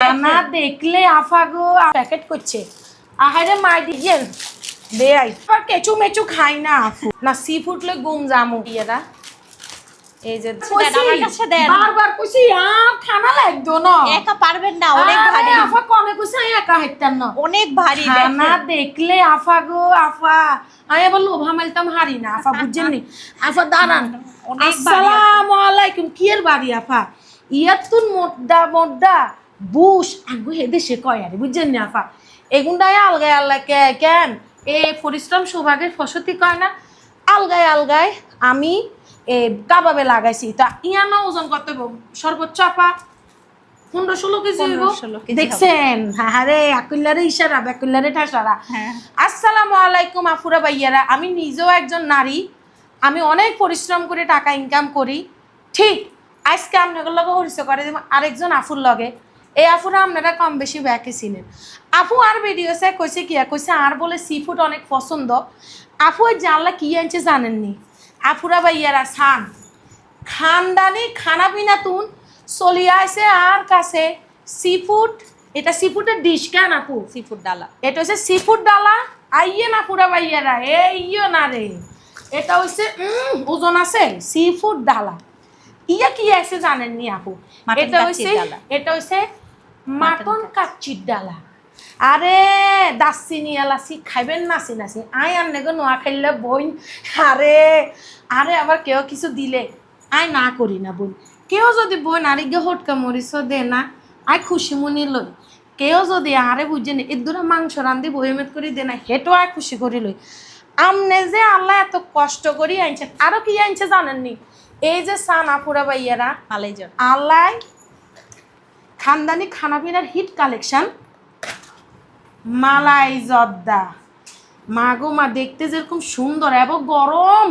না দেখলে আফা গো প্যাকেট করছে আহারে মাই দিয়েন দে আই আর কেচু মেচু খাই না আফু না সি ফুড লে গুম জামু ইয়েরা এই যে আমার কাছে দেন বারবার কইছি খানা লাগতো না একা পারবেন না অনেক ভারী আফা কোনে কইছে একা হাইতাম না অনেক ভারী না দেখলে আফা গো আফা আমি আবার লোভা মাইলতাম হারি না আফা বুঝছেন নি আফা দাঁড়ান অনেক আসসালামু আলাইকুম কি এর বাড়ি আফা ইয়াতুন মোড্ডা বুশ আগু হেদে সে কয় আরে বুঝছেন না আফা এগুন্ডায় আলগায় আল্লাহ কেন এ পরিশ্রম সৌভাগ্যের ফসতি কয় না আলগায় আমি কাবাবে লাগাইছি তা ইয়ানা ওজন কত সর্বোচ্চ আপা 15-16 কেজি হইব দেখছেন আরে আকুল্লারে ইশারা বাকুল্লারে ঠাসারা আসসালামু আলাইকুম আফুরা ভাইয়ারা আমি নিজেও একজন নারী আমি অনেক পরিশ্রম করে টাকা ইনকাম করি ঠিক আজকে আপনাদের লগে হরিস করে আরেকজন আফুর লগে এই আফুরা আপনারা কম বেশি ব্যাকে ছিলেন আপু আর ভিডিওসে কইছে কি কইছে আর বলে সি ফুড অনেক পছন্দ আপু জানলা কি আনছে জানেননি আফুরা ভাইয়ারা সান খানদানি খানা পিনা তুন চলিয়ে আসে আর কাছে সি ফুড এটা সি ফুডের ডিশ কেন আপু সি ফুড ডালা এটা হচ্ছে সি ফুড ডালা আইয়ে না পুরা ভাইয়ারা এইও না রে এটা হচ্ছে ওজন আছে সি ফুড ডালা ইয়া কি আছে জানেননি আপু এটা হচ্ছে মাটন কাচ্চির ডালা আরে দাসিনি এলাচি খাইবেন নাচি নাচি আই আনলে গো নোয়া খাইলে বই আরে আবার কেউ কিছু দিলে আই না করি না বই কেউ যদি বই নারী গে হটকা মরিচ দে না আই খুশি মনি লই কেউ যদি আরে বুঝছেন এর দূরে মাংস রান্ধি বইমেত করে দে না হেঁটো আয় খুশি করি লই আমনে যে আল্লাহ এত কষ্ট করি আনছেন আরো কি আনছে জানেননি এই যে সানা পুরা ভাইয়ারা আল্লাহ খানদানি খানাপিনার হিট কালেকশন মালাই জর্দা মাগো মা দেখতে যেরকম সুন্দর এবং গরম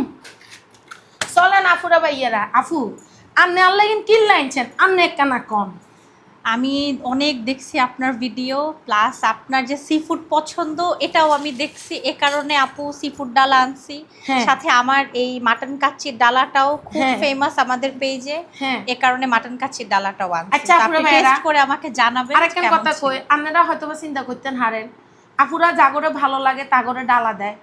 চলেন আফুরা ভাইয়ারা আফু আপনি আল্লাহ কিনলে আনছেন আপনি একখানা কম আমি অনেক দেখছি আপনার ভিডিও প্লাস আপনার যে সি ফুড পছন্দ এটাও আমি দেখছি এ কারণে আপু সি ফুড ডালা আনছি সাথে আমার এই মাটন কাচ্চির ডালাটাও খুব ফেমাস আমাদের পেজে এ কারণে মাটন কাচ্চির ডালাটাও আনছি আচ্ছা আপনি টেস্ট করে আমাকে জানাবেন আরেকটা কথা কই আপনারা হয়তোবা চিন্তা করতেন হারেন আপুরা জাগরে ভালো লাগে তাগরে ডালা দেয়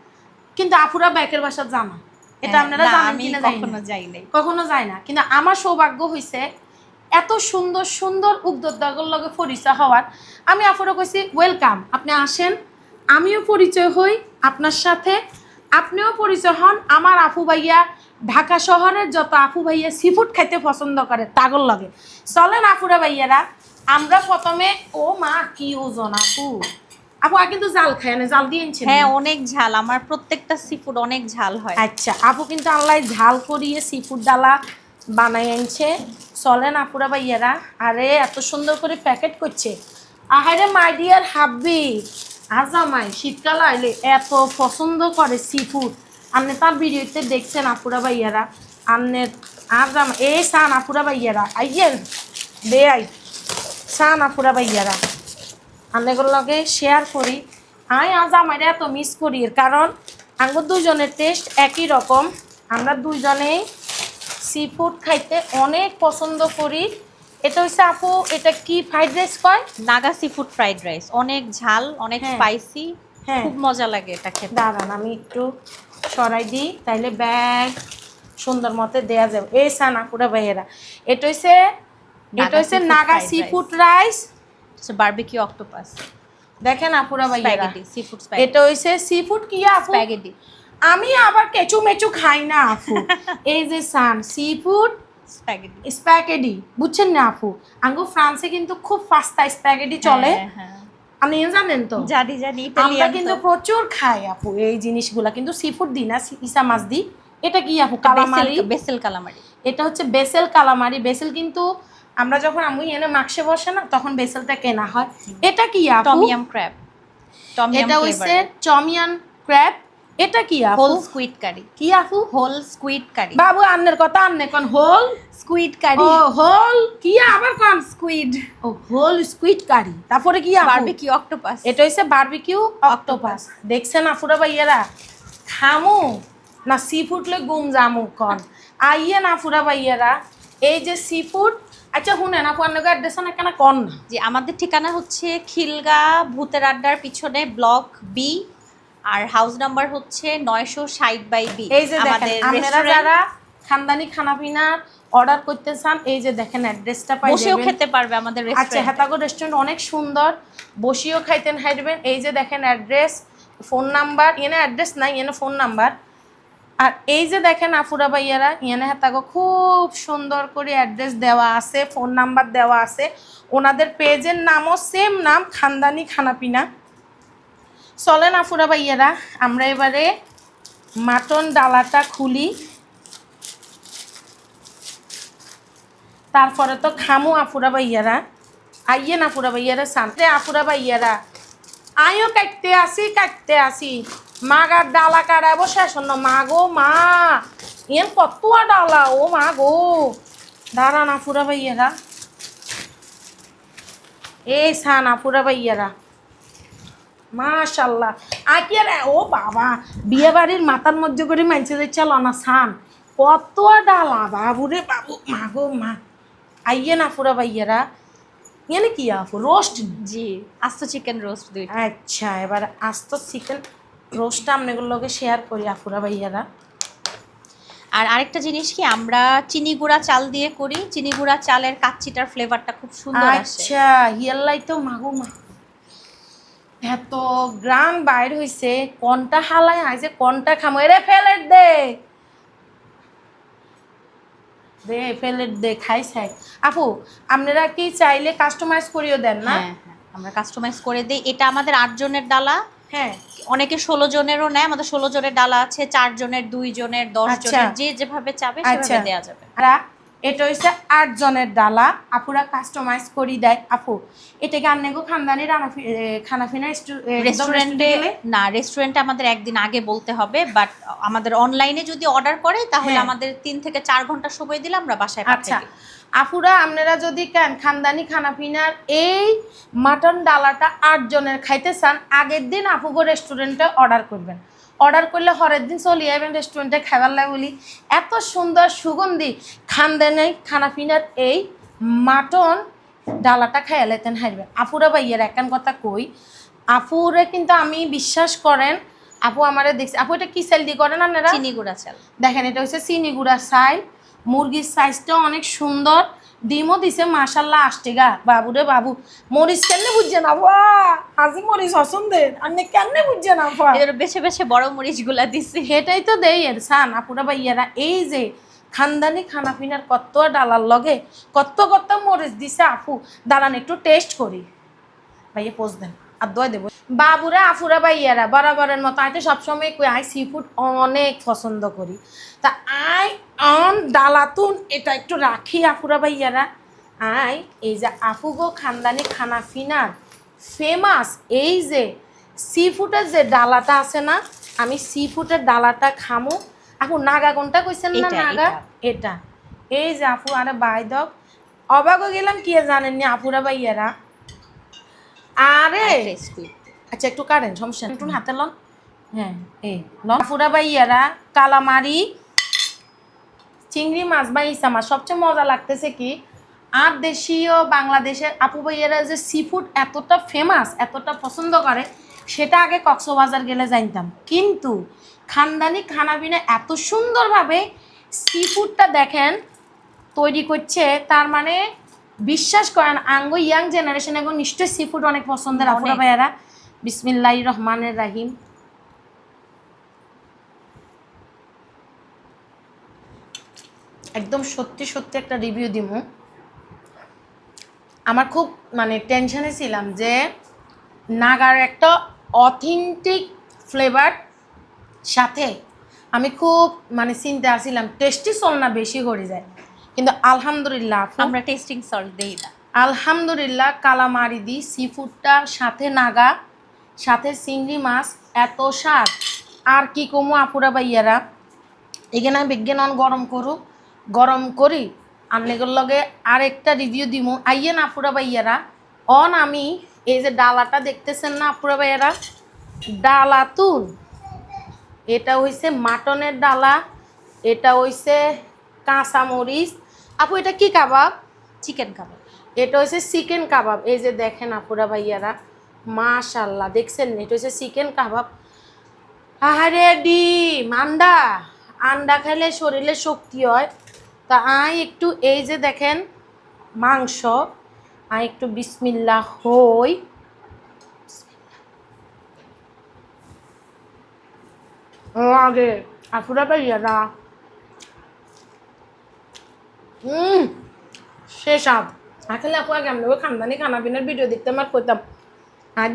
কিন্তু আপুরা ব্যাকের বাসা জানা এটা আপনারা জানেন কিনা কখনো যায় না কিন্তু আমার সৌভাগ্য হইছে এত সুন্দর সুন্দর উদ্যোক্তাগুলোর লগে পরিচয় হওয়ার আমি আপুরা কইছি ওয়েলকাম আপনি আসেন আমিও পরিচয় হই আপনার সাথে আপনিও পরিচয় হন আমার আপু ভাইয়া ঢাকা শহরের যত আপু ভাইয়া সি ফুড খাইতে পছন্দ করে তাগর লগে চলেন আপুরা ভাইয়ারা আমরা প্রথমে ও মা কি ওজন আপু আপু কিন্তু জাল খায় না জাল দিয়ে হ্যাঁ অনেক ঝাল আমার প্রত্যেকটা সি ফুড অনেক ঝাল হয় আচ্ছা আপু কিন্তু আল্লাহ ঝাল করিয়ে সি ফুড ডালা বানাই আনছে চলেন আপুরা ভাইয়ারা আরে এত সুন্দর করে প্যাকেট করছে আহারে মাই ডিয়ার হাব্বি আজামাই শীতকাল আইলে এত পছন্দ করে সি ফুড আপনি তার ভিডিওতে দেখছেন আপুরা ভাইয়ারা আন্নের আজাম এই সান আপুরা ভাইয়ারা আইয়েন দে আই সান আপুরা ভাইয়ারা আন্নেগুলোর লগে শেয়ার করি আজ আমার এত মিস করি কারণ আমার দুজনের টেস্ট একই রকম আমরা দুজনেই সি ফুড খাইতে অনেক পছন্দ করি এটা হচ্ছে আপু এটা কি ফ্রাইড রাইস কয় Naga sea food fried rice অনেক ঝাল অনেক স্পাইসি খুব মজা লাগে এটা খেতে দাঁড়ান আমি একটু সরাই দিই তাইলে ব্যাগ সুন্দর মতে দেয়া যাবে এই সানা পুরা ভাইয়েরা এটা হচ্ছে Naga sea food rice barbecue octopus দেখেন আপুরা ভাইয়েরা সি ফুড এটা হচ্ছে সি ফুড কি আপু স্প্যাগেটি আমি আবার কেচু মেচু খাই না আপু এই যে সান সি ফুড স্প্যাগেটি বুঝছেন না আপু আঙ্গো ফ্রান্সে কিন্তু খুব ফাস্তা স্প্যাগেটি চলে আপনি জানেন তো জানি আমরা কিন্তু প্রচুর খাই আপু এই জিনিসগুলা কিন্তু সি ফুড দিই না ইসা মাছ দিই এটা কি আপু কালামারি বেসেল কালামারি এটা হচ্ছে বেসেল কালামারি বেসেল কিন্তু আমরা যখন আমি এনে মাক্সে বসে না তখন বেসেলটা কেনা হয় এটা কি আপু টমিয়াম ক্র্যাব এটা হচ্ছে টমিয়াম ক্র্যাব এটা কি আপু হোল স্কুইড কারি কি আপু হোল স্কুইড কারি বাবু আন্নের কথা আন্নে কোন হোল স্কুইড কারি ও হোল কি আবার কোন স্কুইড ও হোল স্কুইড কারি তারপরে কি আপু বারবিকিউ অক্টোপাস এটা হচ্ছে বারবিকিউ অক্টোপাস দেখছেন আপুরা ভাইয়ারা খামু না সি ফুড লে গুম জামু কোন আইয়ে না আপুরা ভাইয়ারা এই যে সি ফুড আচ্ছা শুনেন আপু আপনাকে অ্যাড্রেস না কেন কন না? যে আমাদের ঠিকানা হচ্ছে খিলগা ভূতের আড্ডার পিছনে ব্লক বি, আর হাউস নাম্বার হচ্ছে 960/B। এই যে দেখেন আপনারা যারা খানদানি খানাপিনার অর্ডার করতে চান এই যে দেখেন অ্যাড্রেসটা পাই বসেও খেতে পারবে আমাদের আচ্ছা রেস্টুরেন্টে। হেতাগো রেস্টুরেন্ট অনেক সুন্দর, বসিও খাইতেন হাইবেন। এই যে দেখেন অ্যাড্রেস, ফোন নাম্বার, এনে অ্যাড্রেস নাই এনে ফোন নাম্বার। আর এই যে দেখেন আফুরা ভাইয়ারা এনে হেতাগো খুব সুন্দর করে অ্যাড্রেস দেওয়া আছে, ফোন নাম্বার দেওয়া আছে। ওনাদের পেজের নামও সেম নাম, খানদানি খানাপিনা। চলেন আফুরা ভাইয়ারা আমরা এবারে মাটন ডালাটা খুলি, তারপরে তো খামু আফুরা ভাইয়ারা। আইয়েন আফুরা ভাইয়ারা সামনে আফুরা ভাইয়ারা আইও কাটতে আসি মাগার ডালা কাটাব শেষ না মা গো মা, এন কত ডালা ও মা গো। দাঁড়ান আফুরা ভাইয়ারা, এই সান আফুরা ভাইয়ারা মাশাল্লাহ। আকিয়ার ও বাবা বিয়ে বাড়ির মাথার মধ্যে করে মানছে যে চলো না সান কত ডালা বাবুরে বাবু মা গো মা। আইয়ে না আফুরা ভাইয়ারা এনে কি আফু রোস্ট? জি আস্ত চিকেন রোস্ট দুইটা। আচ্ছা এবার আস্ত চিকেন রোস্টটা আপনাগুলোকে শেয়ার করি আফুরা ভাইয়ারা। আর আরেকটা জিনিস কি আমরা চিনি গুঁড়া চাল দিয়ে করি, চিনি গুঁড়া চালের কাচ্চিটার ফ্লেভারটা খুব সুন্দর আসে। আচ্ছা হিয়াল্লাই তো মাগো মা এত গ্রাম বাইর হইছে কোনটা হালাই আইছে কোনটা খামো এরে ফেলেট দে দে ফেলেট দে খাইছাই। আপু আপনারা কি চাইলে কাস্টমাইজ করিও দেন না? হ্যাঁ হ্যাঁ আমরা কাস্টমাইজ করে দিই। এটা আমাদের 8 জনের ডালা, হ্যাঁ অনেকে 16 জনেরও নেয়। আমাদের 16 জনের ডালা আছে, 4 জনের, 2 জনের, 10 জনের, যে যেভাবে চাবে সেভাবে দেওয়া যাবে। আর এটা হচ্ছে 8 জনের ডালা, আপুরা কাস্টমাইজ করি দেয়। আপু এটাকে আন্নেগো খানদানি খানাফিনা রেস্টুরেন্টে না, রেস্টুরেন্টে আমাদের একদিন আগে বলতে হবে, বাট আমাদের অনলাইনে যদি অর্ডার করে তাহলে আমাদের 3 থেকে 4 ঘন্টা সময় দিলে আমরা বাসায় পাঠিয়ে দিই। আপুরা আপনারা যদি খানদানি খানাপিনার এই মাটন ডালাটা 8 জনের খাইতে চান আগের দিন আপুগো রেস্টুরেন্টে অর্ডার করবেন। অর্ডার করলে হরের দিন চলে যাবেন রেস্টুরেন্টে খাবার লাগে বলি এত সুন্দর সুগন্ধি খানদানি খানাপিনার এই মাটন ডালাটা খাইয়া লেতেন হারবেন। আপুরা ভাইয়ের একান কথা কই, আপুরে কিন্তু আমি বিশ্বাস করেন আপু আমারে দেখছি। আপু এটা কি চাল দিয়ে করেন আপনারা? চিনি গুঁড়া চাল। দেখেন এটা হচ্ছে চিনি গুঁড়া চাল, মুরগির সাইজটাও অনেক সুন্দর, ডিমও দিছে মাশাল্লাহ আসতে গা। বাবুরে বাবু মরিচ কেন বুঝছে না আজি মরিচ পছন্দের আপনি কেন বুঝছে না এর বেছে বেছে বড় মরিচগুলা দিছি। সেটাই তো দেই এর সান আপুরা ভাইয়ারা। এই যে খানদানি খানাপিনার কত ডালার লগে কত কত মরিচ দিছে আপু, দাঁড়ান একটু টেস্ট করি। ভাইয়া পোজ দেন আর দোয়া দেবো। বাবুরা আফুরা ভাইয়ারা বরাবরের মতো আইতে সবসময় কই আই সি ফুড অনেক পছন্দ করি, তা আই অন ডালাতুন এটা একটু রাখি আফুরা ভাইয়ারা। আই এই যে আফুগো খানদানি খানাফিনার ফেমাস এই যে সি ফুডের যে ডালাটা আছে না, আমি সি ফুডের ডালাটা খামু। আপু নাগা কোনটা কইছেন না? নাগা এটা। এই যে আপু আরে বাই দক অবাক হয়ে গেলাম কি জানেন নি আপুরা ভাইয়ারা। আরে আচ্ছা একটু কাটেন সমস্যা একটু হাতে লন। হ্যাঁ এই লন আপুরা ভাইয়ারা কালামারি চিংড়ি মাছ বা ইসা মাছ সবচেয়ে মজা লাগতেছে কি আর দেশীয় বাংলাদেশের আপু ভাইয়ারা যে সি ফুড এতটা ফেমাস এতটা পছন্দ করে সেটা আগে কক্সবাজার গেলে জানতাম, কিন্তু খানদানি খানাপিনা এত সুন্দরভাবে সি ফুডটা দেখেন তৈরি করছে, তার মানে বিশ্বাস করেন আঙ্গো ইয়াং জেনারেশন এখন নিশ্চয়ই সি ফুড অনেক পছন্দের আপুরা ভাইয়ারা। বিসমিল্লাহির রহমানির রহিম। একদম সত্যি সত্যি একটা রিভিউ দিব। আমার খুব মানে টেনশনে ছিলাম যে নাগার একটা অথেন্টিক ফ্লেভার সাথে আমি খুব মানে চিন্তা আসছিলাম টেস্টি সল না বেশি করে যায়, কিন্তু আলহামদুলিল্লাহ আমরা টেস্টিং সল্ট দেই না। আলহামদুলিল্লাহ কালামারি দি সি ফুডটা সাথে নাগা সাথে চিংড়ি মাছ এত স্বাদ আর কি কমু আপুরা ভাইয়ারা। এখানে আমি বিজ্ঞান গরম করু গরম করি আপনাদের লগে আরেকটা রিভিউ দিব। আইয়েন আপুরা ভাইয়ারা অন আমি এই যে ডালাটা দেখতেছেন না আপুরা ভাইয়ারা, ডালাতুন এটা হইছে মাটনের ডালা, এটা হইছে কাঁচামরিচ। আপু এটা কি কাবাব? চিকেন কাবাব। এটা হচ্ছে চিকেন কাবাব। এই যে দেখেন আপুরা ভাইয়ারা, মাশাল্লাহ দেখছেন, এটা হচ্ছে চিকেন কাবাব। আহারে ডিম, আন্ডা, আন্ডা খেলে শরীরে শক্তি হয়। তা একটু এই যে দেখেন মাংস, একটু বিসমিল্লাহ হই। আগে আপুরা ভাইয়ারা, শেষ আপ আসলে আপু আগে আমরা খানদানি খানা পিনার ভিডিও দেখতে আমার কইতাম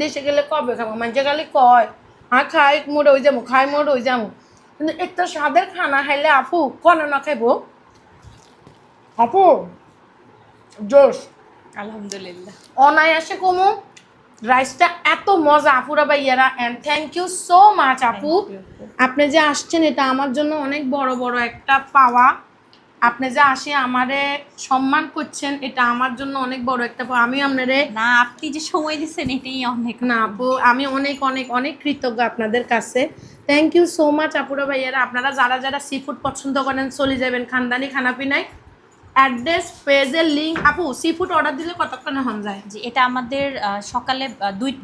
দেশে গেলে কবে খাবো, মানুষে খালি কয় খাই মোড়ে হয়ে যাবো, খাই মোড়ে হয়ে যাবো, কিন্তু একটা স্বাদের খানা খাইলে আপু কনে না খাইবো আপু জোশ। আলহামদুলিল্লাহ। অনায়াসে কমু, রাইসটা এত মজা আপুরা ভাইয়ারা। And thank you so much আপু, আপনি যে আসছেন এটা আমার জন্য অনেক বড় বড় একটা পাওয়া। আপনি যে আসে আমারে সম্মান করছেন, এটা আমার জন্য অনেক বড় একটা পাওয়া। আমি আপনারে না, আপনি যে সময় দিচ্ছেন এটাই অনেক। না আপু, আমি অনেক অনেক অনেক কৃতজ্ঞ আপনাদের কাছে। থ্যাংক ইউ সো মাচ আপুরা ভাইয়ারা। আপনারা যারা যারা সি ফুড পছন্দ করেন চলে যাবেন খানদানি খানাপিনায়। অ্যাড্রেস, পেজের লিঙ্ক। আপু সি ফুড অর্ডার দিলে কতক্ষণে হন যায়? যে এটা আমাদের সকালে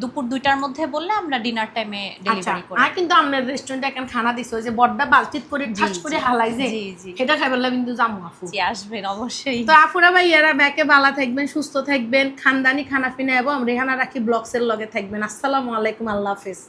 দুপুর 2টার মধ্যে বললে আমরা ডিনার টাইমে ডেলিভারি করি। আর কিন্তু আপনার রেস্টুরেন্টে এখন খানা দিছে ওই যে বড়দা বালতিত করে ঠাস করে হালাই যে, সেটা খাইবেলা কিন্তু যাবো আপু। জি আসবেন অবশ্যই। তো আপুরা ভাইয়ারা ব্যাকে ভালো থাকবেন, সুস্থ থাকবেন, খানদানি খানাপিনা এবং রেহানা রাখি ব্লগসের লগে থাকবেন। আসসালামু আলাইকুম, আল্লাহ হাফেজ।